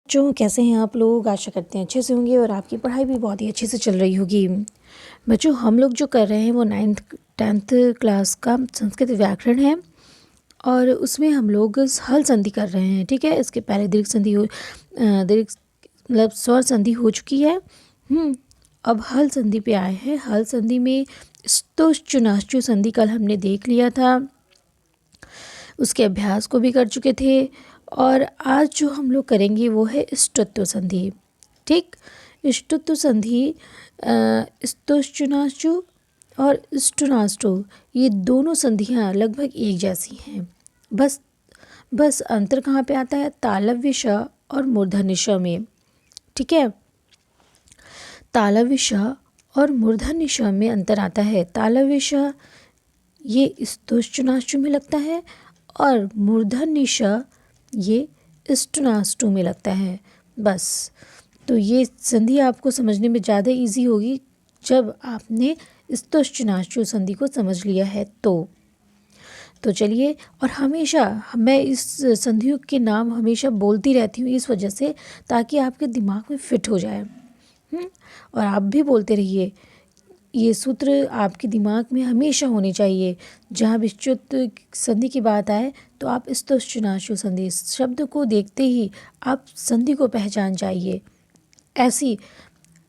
बच्चों, कैसे हैं आप लोग? आशा करते हैं अच्छे से होंगे और आपकी पढ़ाई भी बहुत ही अच्छे से चल रही होगी। बच्चों, हम लोग जो कर रहे हैं वो 9th 10th क्लास का संस्कृत व्याकरण है और उसमें हम लोग हल संधि कर रहे हैं। ठीक है, इसके पहले दीर्घ संधि दीर्घ मतलब स्वर संधि हो चुकी है। अब हल संधि पे आए हैं। हल संधि में स्तोश्चुनाश्चु संधि कल हमने देख लिया था, उसके अभ्यास को भी कर चुके थे। और आज जो हम लोग करेंगे वो है इष्टत्व संधि। ठीक, इष्टत्व संधि स्तोश्चुनाश्चु और इष्टुनाष्टु, ये दोनों संधियाँ लगभग एक जैसी हैं। बस अंतर कहाँ पे आता है? तालव्य श और मूर्धन्य श में। ठीक है, तालव्य श और मूर्धन्य श में अंतर आता है। तालव्य श ये स्तोश्चुनाश्चु में लगता है और मूर्धन्य श ये इष्टुनाष्टु में लगता है। बस, तो ये संधि आपको समझने में ज़्यादा इजी होगी जब आपने स्तोश्चुनाश्चु संधि को समझ लिया है तो चलिए। और हमेशा मैं इस संधियों के नाम हमेशा बोलती रहती हूँ इस वजह से, ताकि आपके दिमाग में फिट हो जाए। और आप भी बोलते रहिए। ये सूत्र आपके दिमाग में हमेशा होने चाहिए। जहाँ भी च्युत संधि की बात आए तो आप स्तोश्चुनाश्चु संधि शब्द को देखते ही आप संधि को पहचान जाइए।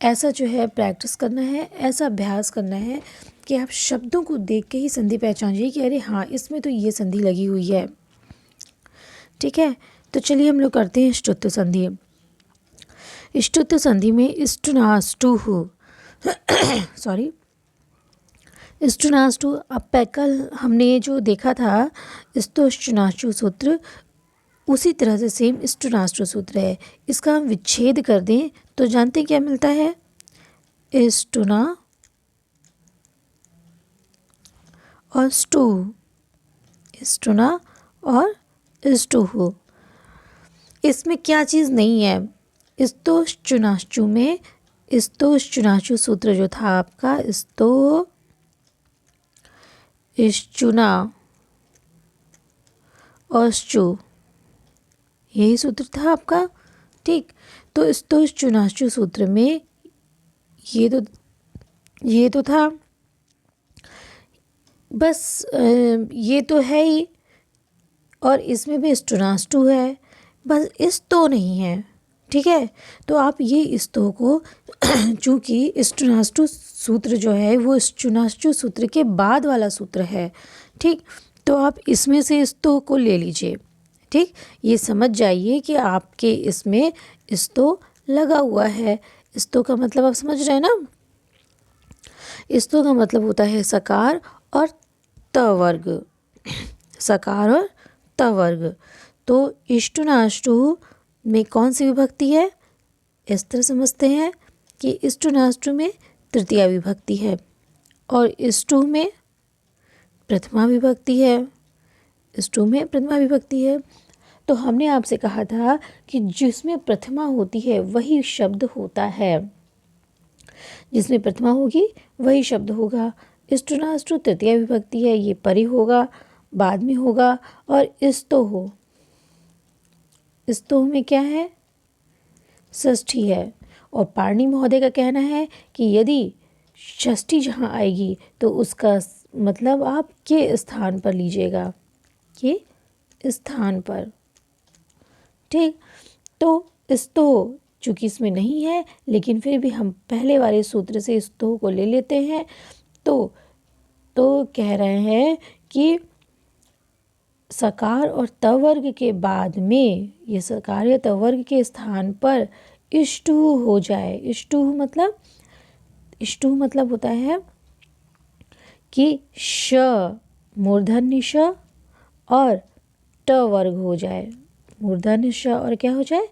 ऐसा जो है प्रैक्टिस करना है, ऐसा अभ्यास करना है कि आप शब्दों को देख के ही संधि पहचान जाइए कि अरे हाँ, इसमें तो ये संधि लगी हुई है। ठीक है, तो चलिए हम लोग करते हैं इष्टुत्व संधि। इष्टुत्व संधि में इष्टुनाष्टु सॉरी इष्टुनाष्टु। अब कल हमने जो देखा था स्तोश्चुनाश्चु सूत्र, उसी तरह से सेम इष्टुनाष्टु सूत्र है। इसका हम विच्छेद कर दें तो जानते हैं क्या मिलता है? इष्टुना और स्टु, इष्टुना और इष्टुः। इसमें क्या चीज़ नहीं है? स्तोश्चुनाश्चु में स्तोश्चुनाश्चु सूत्र जो था आपका इष्टुना और स्चु, यही सूत्र था आपका। ठीक, तो स्तोश्चुनाश्चु सूत्र में ये तो था। बस ये तो है ही, और इसमें भी इष्टुनाष्टु है, बस इस्तो नहीं है। ठीक है, तो आप ये इस्तो को चूँकि इष्टुनाष्टु सूत्र जो है वो इष्टुनाष्टु सूत्र के बाद वाला सूत्र है। ठीक, तो आप इसमें से इस्तो को ले लीजिए। ठीक, ये समझ जाइए कि आपके इसमें इस्तो लगा हुआ है। इस्तो का मतलब आप समझ रहे हैं ना? इस्तो का मतलब होता है सकार और त वर्ग। सकार और त वर्ग। तो इष्टुनाष्टु में कौन सी विभक्ति है? इस तरह समझते हैं कि इष्टुनाष्टु में तृतीया विभक्ति है और इष्टु में प्रथमा विभक्ति है। इष्टु में प्रथमा विभक्ति है। तो हमने आपसे कहा था कि जिसमें प्रथमा होती है वही शब्द होता है। जिसमें प्रथमा होगी वही शब्द होगा। इष्टुनाष्टु तृतीया विभक्ति है, ये परि होगा, बाद में होगा। और इस्तोह में क्या है? षष्ठी है। और पाणिनि महोदय का कहना है कि यदि षष्ठी जहाँ आएगी तो उसका मतलब आप के स्थान पर लीजिएगा, के स्थान पर। ठीक, तो इस्तो चूँकि इसमें नहीं है, लेकिन फिर भी हम पहले वाले सूत्र से इस्तो को ले लेते हैं। तो कह रहे हैं कि सकार और त वर्ग के बाद में ये सकार या त वर्ग के स्थान पर इष्टु हो जाए। इष्टु मतलब होता है कि श मूर्धन्य श और ट वर्ग हो जाए। मूर्धन्य श और क्या हो जाए?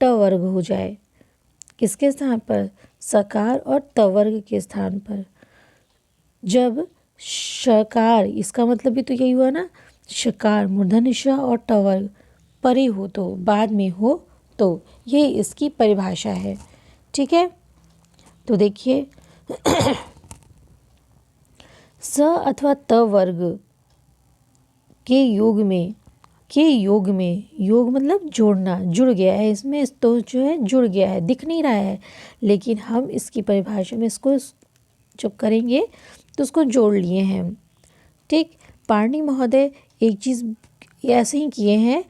ट वर्ग हो जाए। किसके स्थान पर? सकार और त वर्ग के स्थान पर। जब शकार, इसका मतलब भी तो यही हुआ ना, शकार मूर्धन्य श और ट वर्ग परे हो तो, बाद में हो तो, ये इसकी परिभाषा है। ठीक है, तो देखिए स अथवा त वर्ग के योग में के योग में, योग मतलब जोड़ना, जुड़ गया है इसमें, तो जो है जुड़ गया है, दिख नहीं रहा है, लेकिन हम इसकी परिभाषा में इसको जब करेंगे तो उसको जोड़ लिए हैं। ठीक, पाणिनि महोदय एक चीज़ ऐसे ही किए हैं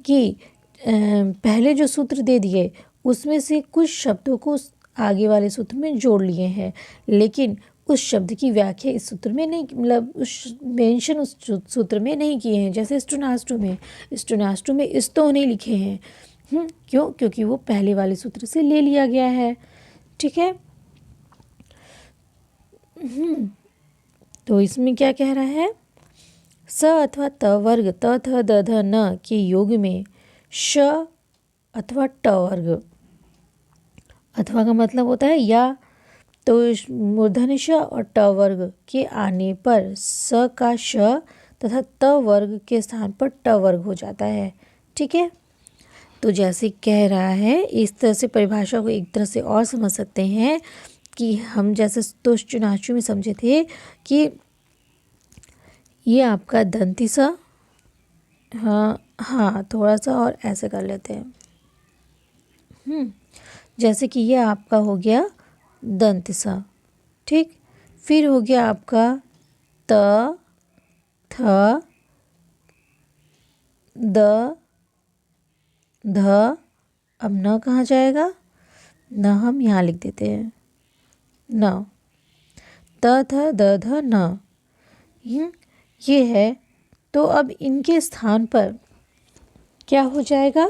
कि पहले जो सूत्र दे दिए उसमें से कुछ शब्दों को आगे वाले सूत्र में जोड़ लिए हैं, लेकिन उस शब्द की व्याख्या इस सूत्र में नहीं, मतलब उस मेंशन उस सूत्र में नहीं किए हैं। जैसे स्टोनास्टो में इस तो नहीं लिखे हैं। क्यों? क्योंकि वो पहले वाले सूत्र से ले लिया गया है। ठीक है। तो इसमें क्या कह रहा है, स अथवा त वर्ग त थ द ध न के योग में श अथवा ट वर्ग, अथवा का मतलब होता है या, तो मूर्धन्य श और ट वर्ग के आने पर स का श तथा त वर्ग के स्थान पर ट वर्ग हो जाता है। ठीक है। तो जैसे कह रहा है, इस तरह से परिभाषा को एक तरह से और समझ सकते हैं कि हम जैसे तो चुनाचू में समझे थे कि ये आपका दंती सा, हाँ थोड़ा सा और ऐसे कर लेते हैं। जैसे कि ये आपका हो गया दंत सा। ठीक, फिर हो गया आपका त थ द ध। अब न कहाँ जाएगा, न हम यहाँ लिख देते हैं, न त थ द ध न, ये है। तो अब इनके स्थान पर क्या हो जाएगा,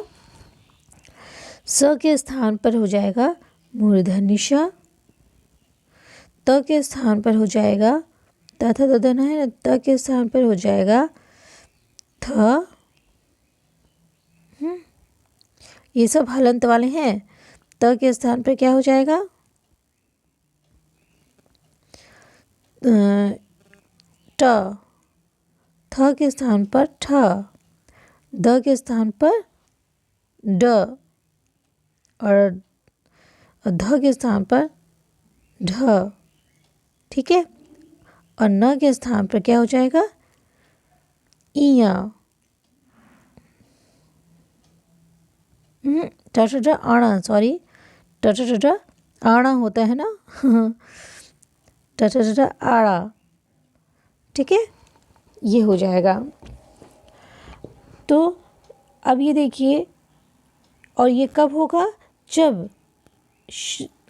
स के स्थान पर हो जाएगा मूर्धन्य श, त के स्थान पर हो जाएगा त थ द ध न है ना, त के स्थान पर हो जाएगा थ। ये सब हलंत वाले हैं। त के स्थान पर क्या हो जाएगा, ट, थ के स्थान पर ठ, द के स्थान पर ड और ध के स्थान पर ढ। ठीक है। और न के स्थान पर क्या हो जाएगा, इया। आड़ा, सॉरी, आड़ा होता है ना। आड़ा। ठीक है, ये हो जाएगा। तो अब ये देखिए, और ये कब होगा, जब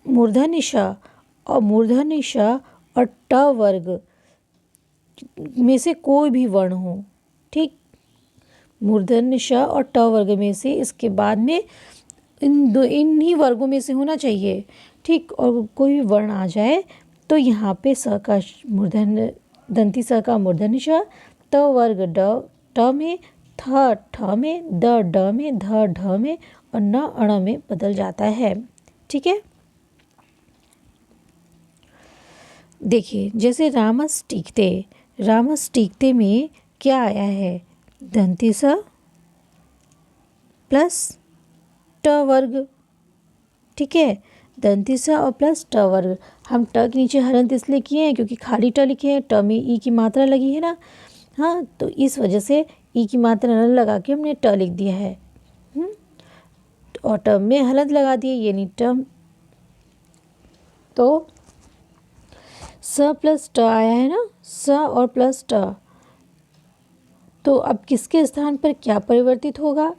मूर्धन्य श और मूर्धन्य श और ट वर्ग में से कोई भी वर्ण हो। ठीक, मूर्धन्य श और ट वर्ग में से, इसके बाद में इन्हीं वर्गों में से होना चाहिए। ठीक, और कोई भी वर्ण आ जाए तो यहाँ पे स का मूर्धन्य, दंती स का मूर्धन्य श, त वर्ग ड ट में, थ ठ में, द ड में, ध ढ में और न अण में बदल जाता है। ठीक है। देखिए, जैसे रामस टीकते में क्या आया है, दंती स प्लस ट वर्ग। ठीक है, दंती स और प्लस ट वर्ग। हम ट के नीचे हलंत इसलिए किए हैं क्योंकि खाली ट लिखे हैं, ट में ई की मात्रा लगी है ना। हाँ, तो इस वजह से ई की मात्रा न लगा के हमने ट लिख दिया है। और ट में हलंत लगा दिए, ये नहीं टर्म, तो स प्लस ट आया है ना, स और प्लस ट। तो अब किसके स्थान पर क्या परिवर्तित होगा,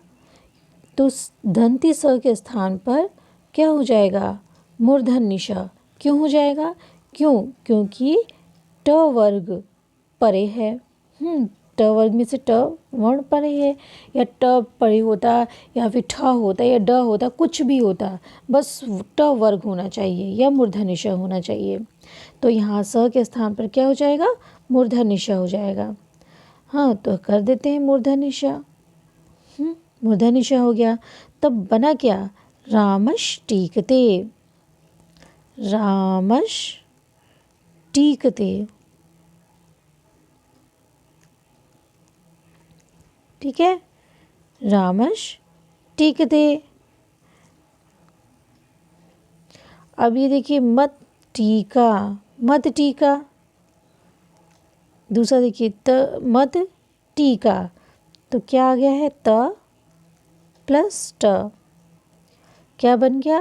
तो दंती स के स्थान पर क्या हो जाएगा, मूर्धन्य श। क्यों हो जाएगा, क्योंकि ट वर्ग परे है। ट वर्ग में से ट वर्ण परे है, या ट परे होता, या फिर ठ होता, या ड होता, कुछ भी होता, बस ट वर्ग होना चाहिए या मूर्धन्य श होना चाहिए। तो यहाँ स के स्थान पर क्या हो जाएगा, मूर्धन्य श हो जाएगा। हाँ, तो कर देते हैं मूर्धन्य श। मूर्धन्य श हो गया। तब बना क्या, रामश टीकते, रामश टीकते। ठीक है, रामश टीकते। अब ये देखिए, मत टीका, दूसरा देखिए मत टीका, तो क्या आ गया है, त प्लस ट। क्या बन गया,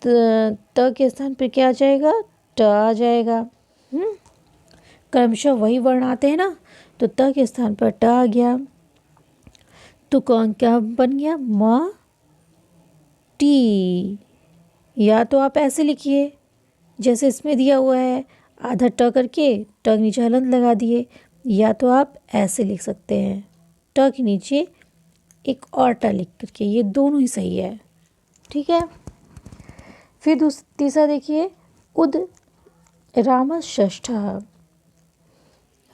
त के स्थान पे क्या आ जाएगा, ट आ जाएगा। क्रमशः वही वर्ण आते हैं ना, तो त के स्थान पर ट आ गया। तो कौन क्या बन गया, म टी। या तो आप ऐसे लिखिए जैसे इसमें दिया हुआ है, आधा ट करके ट के नीचे हलंत लगा दिए, या तो आप ऐसे लिख सकते हैं, ट के नीचे एक और ट लिख करके, ये दोनों ही सही है। ठीक है। फिर तीसरा देखिए, उद रामषष्ठः।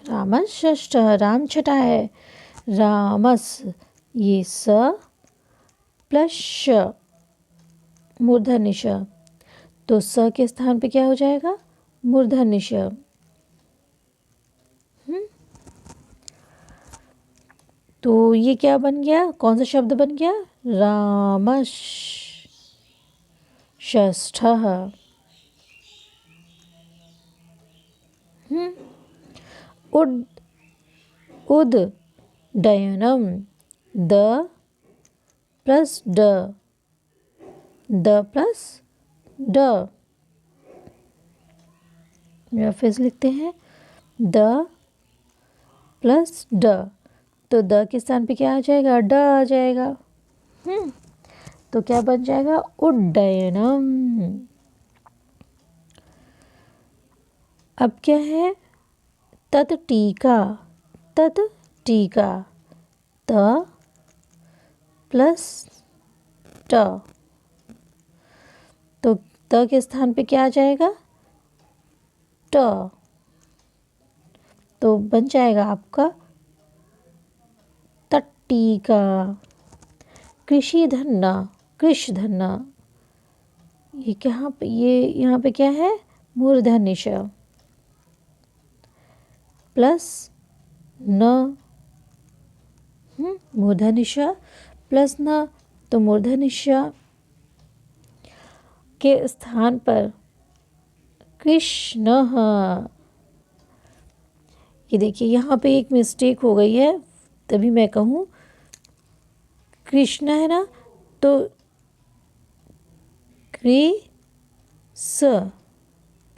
रामषष्ठः, राम छठा है, रामस ये स प्लस श मूर्धन्य श, तो स के स्थान पे क्या हो जाएगा, मूर्धन्य श। तो ये क्या बन गया, कौन सा शब्द बन गया, रामषष्ठः। उड उद्डयनम, द प्लस ड, द प्लस ड, या फिर से लिखते हैं, द प्लस ड, तो द के स्थान पे क्या आ जाएगा, ड आ जाएगा। तो क्या बन जाएगा, उड्डयनम। अब क्या है, तत्टीका, तत्टीका, त प्लस ट, तो त के स्थान पे क्या आ जाएगा, ट, तो बन जाएगा आपका तट्टीका। कृषि धन्ना, कृष धन्ना, ये क्या, ये यहाँ पे क्या है, मूर्धन्य श प्लस न, मूर्धन्य श प्लस न, तो मूर्धन्य श के स्थान पर कृष्ण। ये देखिए यहाँ पे एक मिस्टेक हो गई है, तभी मैं कहूँ कृष्ण है ना, तो क्रिस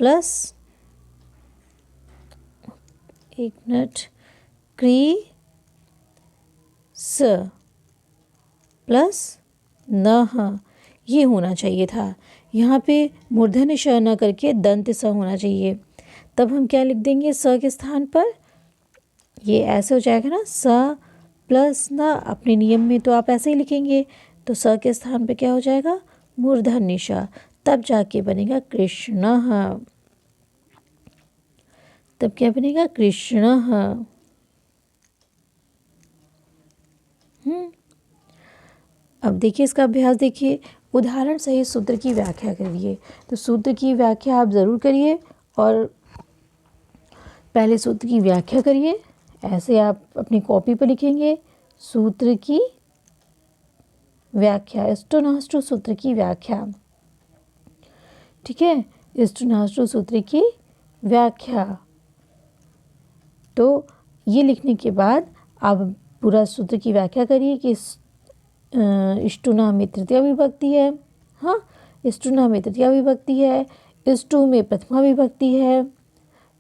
प्लस, एक मिनट, क्रिस प्लस न, ये होना चाहिए था। यहाँ पे मूर्धन्य श न करके दंत स होना चाहिए। तब हम क्या लिख देंगे, स के स्थान पर, ये ऐसे हो जाएगा ना, स प्लस न, अपने नियम में तो आप ऐसे ही लिखेंगे, तो स के स्थान पे क्या हो जाएगा, मूर्धन्य श, तब जाके बनेगा कृष्ण। तब क्या बनेगा, कृष्ण। अब देखिए इसका अभ्यास देखिए, उदाहरण सहित सूत्र की व्याख्या करिए। तो सूत्र की व्याख्या आप ज़रूर करिए, और पहले सूत्र की व्याख्या करिए, ऐसे आप अपनी कॉपी पर लिखेंगे, सूत्र की व्याख्या, स्टोनास्टो सूत्र की व्याख्या। ठीक है, स्टोनास्टो सूत्र की व्याख्या। तो ये लिखने के बाद आप पूरा सूत्र की व्याख्या करिए कि इष्टुना में तृतीया विभक्ति है, हाँ, इष्टुना में तृतीया विभक्ति है, इष्टु में प्रथमा विभक्ति है,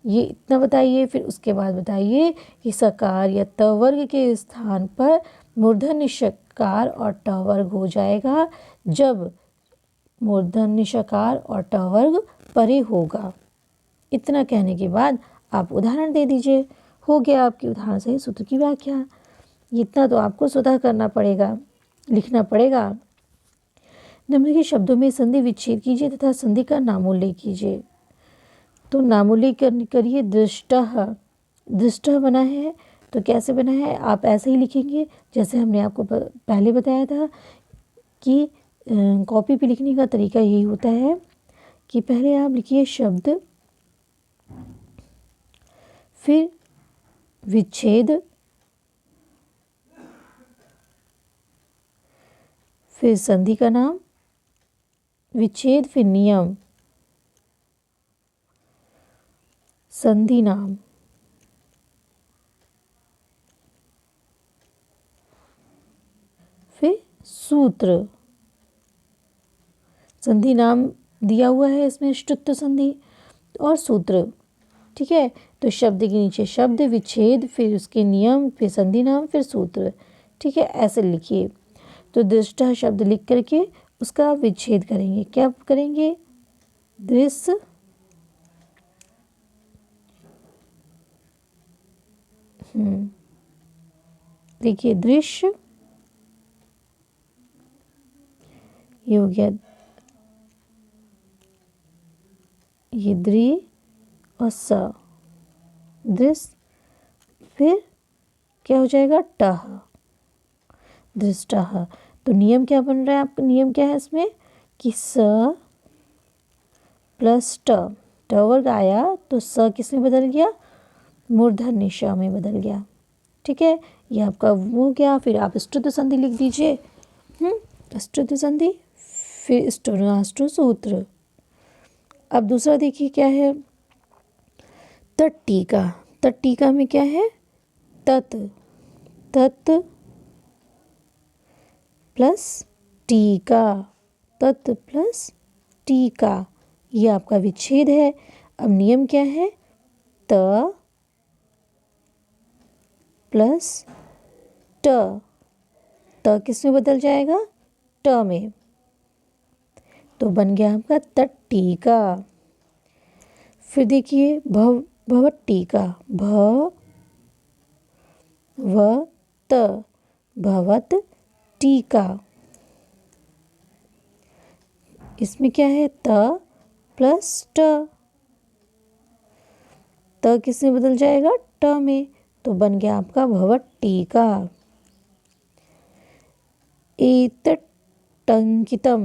ये इतना बताइए। फिर उसके बाद बताइए कि सकार या त वर्ग के स्थान पर मूर्धन्य षकार और ट वर्ग हो जाएगा जब मूर्धन्य षकार और ट वर्ग परे होगा। इतना कहने के बाद आप उदाहरण दे दीजिए, हो गया आपकी उदाहरण सहित सूत्र की व्याख्या। इतना तो आपको स्वतः करना पड़ेगा, लिखना पड़ेगा। निम्नलिखित शब्दों में संधि विच्छेद कीजिए तथा संधि का नामोल्लेख कीजिए। तो नामोल्लेख करिए, दृष्टः, दृष्टः बना है, तो कैसे बना है, आप ऐसे ही लिखेंगे जैसे हमने आपको पहले बताया था कि कॉपी पे लिखने का तरीका यही होता है कि पहले आप लिखिए शब्द, फिर विच्छेद, फिर संधि का नाम, विच्छेद, फिर नियम, संधि नाम। सूत्र, संधि नाम दिया हुआ है इसमें, ष्टुत्व संधि और सूत्र। ठीक है, तो शब्द के नीचे शब्द, विच्छेद, फिर उसके नियम, फिर संधि नाम, फिर सूत्र। ठीक है, ऐसे लिखिए। तो दृष्टा शब्द लिख करके उसका विच्छेद करेंगे। क्या करेंगे? दृश्य देखिए, दृश्य, ये हो गया, ये द्रि और स, दृश्य, फिर क्या हो जाएगा? टह, दृष्टः। तो नियम क्या बन रहा है आपका? नियम क्या है इसमें कि स प्लस ट, ट वर्ग आया तो स किस में बदल गया? मूर्धन्य ष में बदल गया। ठीक है, ये आपका वो हो गया। फिर आप ष्टुत्व संधि लिख दीजिए। ष्टुत्व संधि, फिर स्टोनाष्टु सूत्र। अब दूसरा देखिए क्या है? तट्टीका। तट्टीका में क्या है? तत्, तत् प्लस टीका, तत् प्लस टीका, ये आपका विच्छेद है। अब नियम क्या है? त प्लस ट, त किस में बदल जाएगा? ट में, तो बन गया आपका तट्टीका। फिर देखिए भवट्टीका, भ व त, भवत टीका। इसमें क्या है? त प्लस ट, त किस में बदल जाएगा? ट में, तो बन गया आपका भवट्टीका। एतट्टंकितम,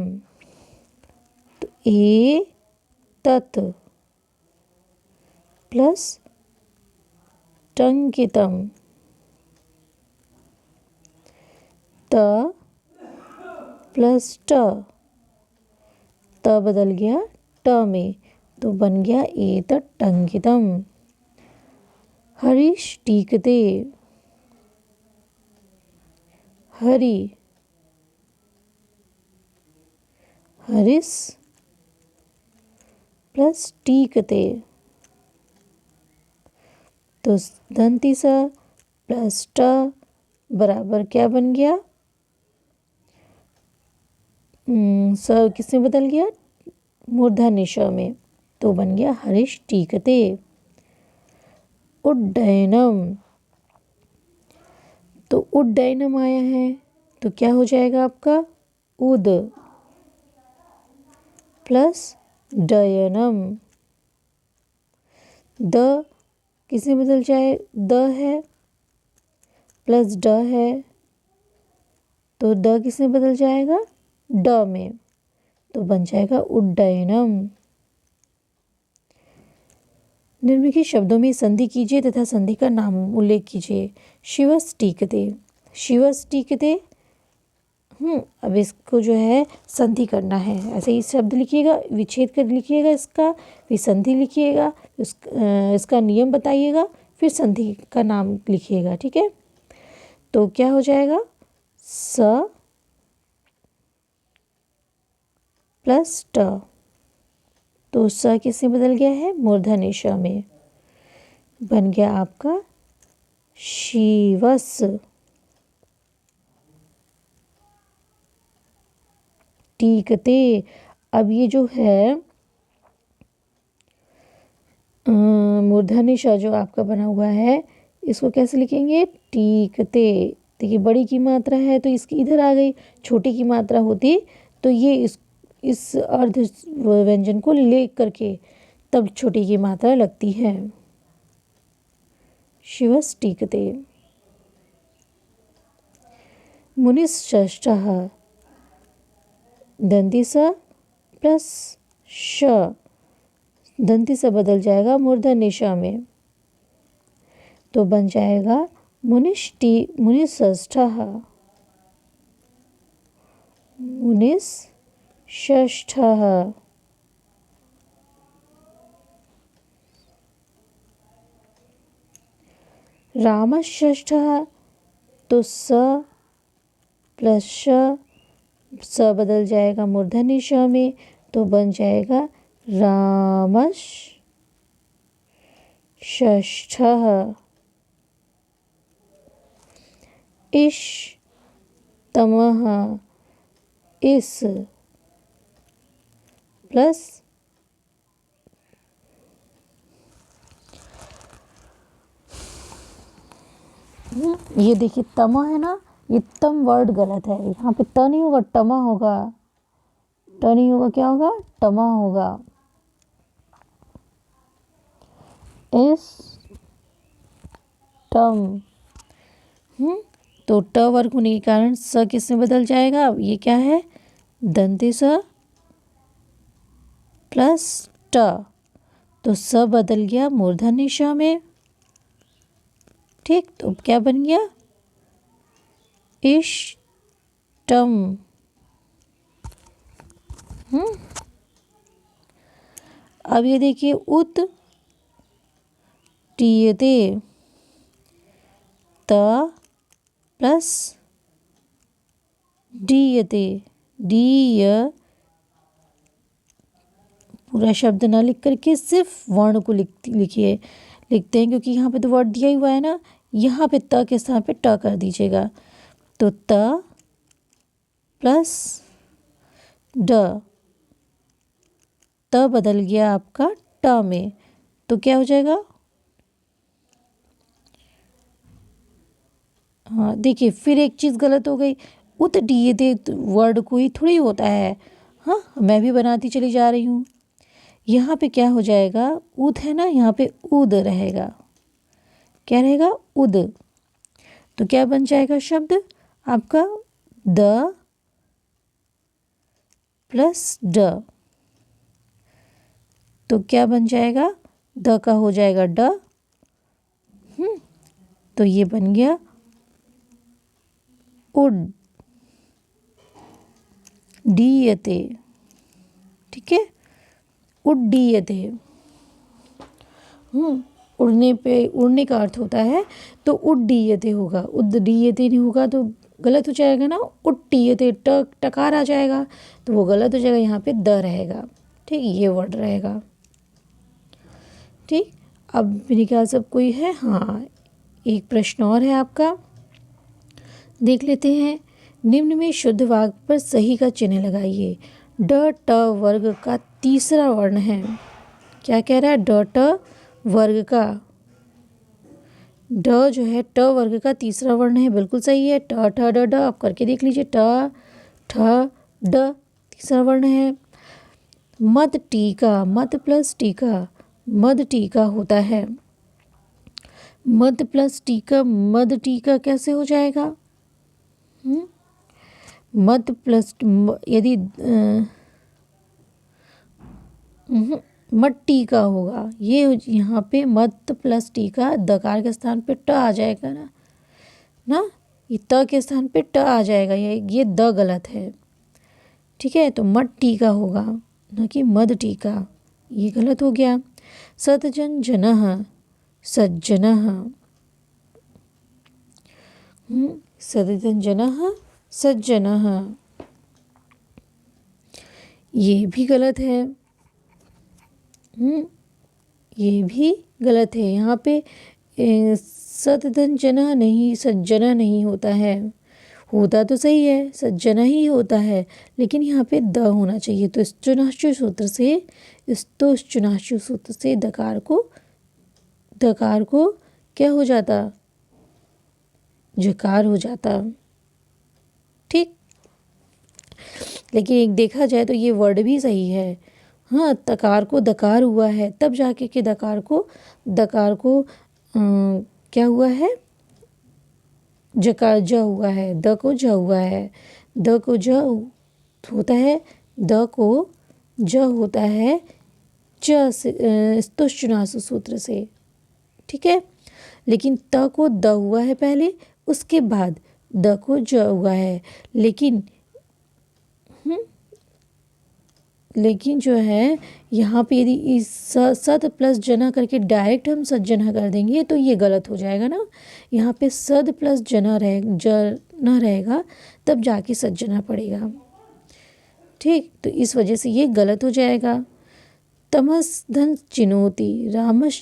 तो ए तत् प्लस टंकितम, त प्लस ट, त बदल गया ट में, तो बन गया एतट्टंकितम। हरिष्टीकते, हरि, हरिस प्लस टीकते, तो दंती स प्लस ट बराबर क्या बन गया? स किसमें बदल गया? मूर्धन्य ष में, तो बन गया हरिष्टीकते। उड्डयनम, तो उड्डयनम आया है तो क्या हो जाएगा आपका? उद प्लस डयनम, द किस में बदल जाए? द है प्लस ड है, तो द किस में बदल जाएगा? ड में, तो बन जाएगा उड्डयनम। निम्नलिखित शब्दों में संधि कीजिए तथा संधि का नाम उल्लेख कीजिए। शिवस्टीकते, शिवस्टीकते। अब इसको जो है संधि करना है। ऐसे ही शब्द लिखिएगा, विच्छेद कर लिखिएगा इसका, फिर संधि लिखिएगा, इसका नियम बताइएगा, फिर संधि का नाम लिखिएगा। ठीक है, तो क्या हो जाएगा? स प्लस ट, तो स किससे बदल गया है? मूर्धन्य ष में, बन गया आपका शिवस। टीकते, अब ये जो है मूर्धन्य ष जो आपका बना हुआ है, इसको कैसे लिखेंगे? टीकते। देखिए, बड़ी की मात्रा है तो इसकी इधर आ गई, छोटी की मात्रा होती तो ये इस अर्ध व्यंजन को ले करके तब छोटी की मात्रा लगती है। शिवस्टीकते। मुनिश्चष्टः, दंती स प्लस श, दंती स बदल जाएगा मूर्धन्य ष में, तो बन जाएगा मुनिष्ठः, मुनिष्ठः। रामश्रेष्ठः, तो स प्लस श स बदल जाएगा मूर्धन्य श में, तो बन जाएगा रामश् षष्ठः इष्टतमः इस प्लस ये देखिए तमा है ना, ये तम वर्ड गलत है, यहाँ पे त नहीं होगा टमा होगा, ट नहीं होगा, क्या होगा टमा होगा। इस टम तो ट वर्ग होने के कारण स किस में बदल जाएगा, अब ये क्या है दंते स प्लस ट, तो स बदल गया मूर्धन्य श में। ठीक, तो क्या बन गया इष्टम। अब ये देखिए उत टीयते, त प्लस डीयते, डीय पूरा शब्द ना लिख करके सिर्फ वर्ण को लिखते हैं, क्योंकि यहाँ पे तो वर्ड दिया ही हुआ है ना, यहाँ पे त के स्थान पे ट कर दीजिएगा, तो त प्लस ड, त बदल गया आपका ट में, तो क्या हो जाएगा, हाँ देखिए फिर एक चीज़ गलत हो गई, उत दिए दे वर्ड कोई थोड़ी होता है, हाँ मैं भी बनाती चली जा रही हूँ। यहाँ पे क्या हो जाएगा, उद है ना, यहाँ पे उद रहेगा, क्या रहेगा उद, तो क्या बन जाएगा शब्द आपका द प्लस ड, तो क्या बन जाएगा द का हो जाएगा ड, तो ये बन गया उड डीयते। ठीक है, उड्डीयते, उड़ने पे, उड़ने का अर्थ होता है, तो उड्डीयते होगा, उड्डीयते नहीं होगा तो गलत हो जाएगा ना, उट्टीयते टकार आ जाएगा, तो वो गलत हो जाएगा, यहाँ पे द रहेगा। ठीक, ये वर्ड रहेगा। ठीक, अब मेरे ख्याल से कोई है, हाँ एक प्रश्न और है आपका, देख लेते हैं। निम्न में शुद्ध वाक्य पर सही का चिन्ह लगाइए। ड ट वर्ग का तीसरा वर्ण है, क्या कह रहा है, ड ट वर्ग का, ड जो है ट वर्ग का तीसरा वर्ण है, बिल्कुल सही है, ट ठ ड ड, आप करके देख लीजिए, ट ठ ड तीसरा वर्ण है। मद टीका, मद प्लस टीका, मद टीका होता है, मद प्लस टीका, मद टीका कैसे हो जाएगा, मद प्लस यदि मद टीका होगा, ये यहाँ पे मद प्लस टीका दकार के स्थान पे ट आ जाएगा ना, ये त के स्थान पे ट आ जाएगा, ये द गलत है। ठीक है, तो मद टीका होगा ना कि मद टीका, ये गलत हो गया। सतजन जनः, सज्जनः, सतजन जनः सज्जनः, ये भी गलत है, ये भी गलत है, यहाँ पे सतजन जनः नहीं, सज्जनः नहीं होता है, होता तो सही है सज्जनः ही होता है, लेकिन यहाँ पे द होना चाहिए, तो इस चुनाश्चु सूत्र से दकार को क्या हो जाता, जकार हो जाता। ठीक, लेकिन एक देखा जाए तो ये वर्ड भी सही है, हाँ तकार को दकार हुआ है, तब जाके के दकार को क्या हुआ है, जकार ज हुआ है, द को ज हुआ है, द को ज होता है, द को ज होता है च से स्तुश्चुनासु सूत्र से। ठीक है, लेकिन त को द हुआ है पहले, उसके बाद द को ज हुआ है, लेकिन जो है यहाँ पे यदि इस सद प्लस जना करके डायरेक्ट हम सज्जना कर देंगे तो ये गलत हो जाएगा ना, यहाँ पे सद प्लस जना रहेगा तब जाके सज्जना पड़ेगा। ठीक, तो इस वजह से ये गलत हो जाएगा। तमस धन चिनोती, रामस,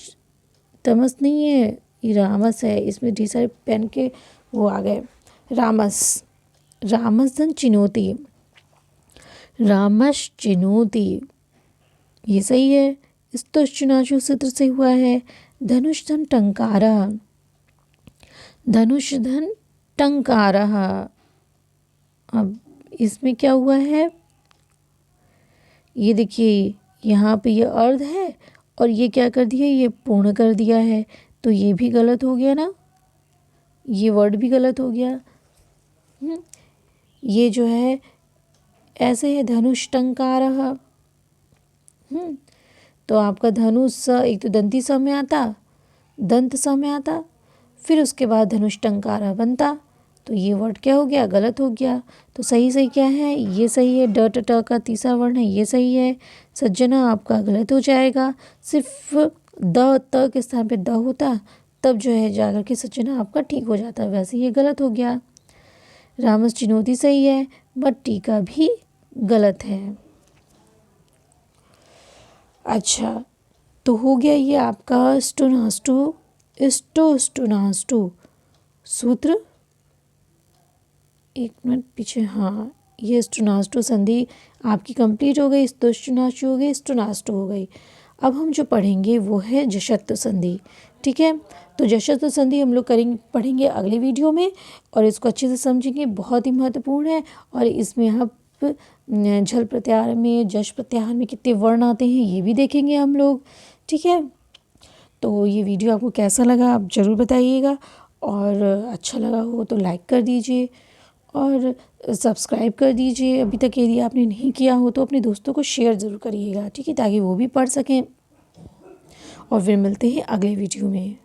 तमस नहीं है, ये रामस है, इसमें ढेर सारे पेन के वो आ गए। रामस, रामस धन चिनोती, रामस चिनोती, ये सही है। इस तो चुनाचु सूत्र से हुआ है। धनुष धन टंकारा, धनुष धन टंकारा। अब इसमें क्या हुआ है, ये देखिए यहाँ पे ये अर्ध है और ये क्या कर दिया, ये पूर्ण कर दिया है, तो ये भी गलत हो गया ना, ये वर्ड भी गलत हो गया। ये जो है ऐसे है, धनुष टंकारः। तो आपका धनुष स एक तो दंती स में आता, दंत स में आता, फिर उसके बाद धनुष टंकारः बनता, तो ये वर्ड क्या हो गया, गलत हो गया। तो सही सही क्या है, ये सही है, ड ट ट का तीसरा वर्ण है, ये सही है। सज्जना आपका गलत हो जाएगा, सिर्फ द त के स्थान पे द होता तब जो है जाकर के सज्जना आपका ठीक हो जाता, वैसे ये गलत हो गया। रामस चिनोती सही है, बट टीका भी गलत है। अच्छा, तो हो गया ये आपका स्टोनास्टो, स्टोनास्टो सूत्र। एक मिनट पीछे, हाँ, ये स्टोनास्टो संधि आपकी कंप्लीट हो गई, स्टोनास्टो हो गई, स्टोनास्टो हो गई। अब हम जो पढ़ेंगे वो है जशत्व संधि, ठीक है। तो जशत्व संधि हम लोग पढ़ेंगे अगले वीडियो में, और इसको अच्छे से समझेंगे, बहुत ही महत्वपूर्ण है। और इसमें आप झल प्रत्याहार में, जश प्रत्याहार में कितने वर्ण आते हैं ये भी देखेंगे हम लोग, ठीक है। तो ये वीडियो आपको कैसा लगा आप ज़रूर बताइएगा, और अच्छा लगा हो तो लाइक कर दीजिए और सब्सक्राइब कर दीजिए अभी तक यदि आपने नहीं किया हो, तो अपने दोस्तों को शेयर ज़रूर करिएगा, ठीक है, ताकि वो भी पढ़ सकें। और फिर मिलते हैं अगले वीडियो में।